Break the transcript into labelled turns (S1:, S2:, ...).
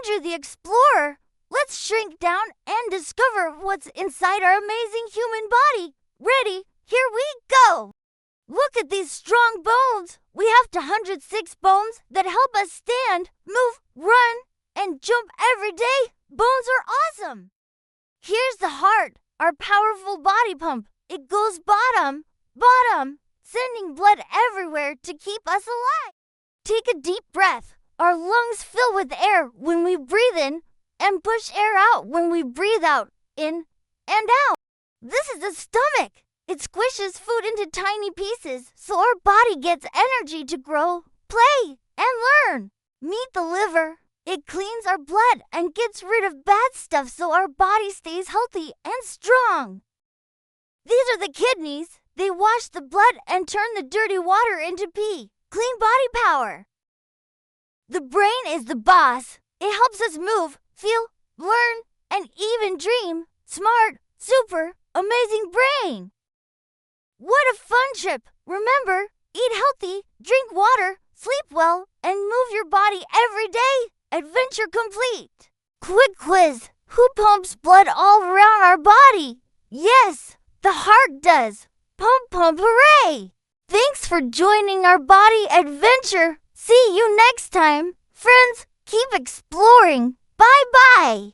S1: Andrew the Explorer. Let's shrink down and discover what's inside our amazing human body. Ready? Here we go! Look at these strong bones. We have 106 bones that help us stand, move, run, and jump every day. Bones are awesome. Here's the heart, our powerful body pump. It goes bottom, bottom, sending blood everywhere to keep us alive. Take a deep breath. Our lungs fill with air when we breathe in and push air out when we breathe out, in and out. This is the stomach. It squishes food into tiny pieces so our body gets energy to grow, play, and learn. Meet the liver. It cleans our blood and gets rid of bad stuff so our body stays healthy and strong. These are the kidneys. They wash the blood and turn the dirty water into pee. Clean body power. The brain is the boss. It helps us move, feel, learn, and even dream. Smart, super, amazing brain. What a fun trip! Remember, eat healthy, drink water, sleep well, and move your body every day. Adventure complete. Quick quiz. Who pumps blood all around our body? Yes, the heart does. Pump, pump, hooray! Thanks for joining our body adventure. See you next time. Friends, keep exploring. Bye-bye.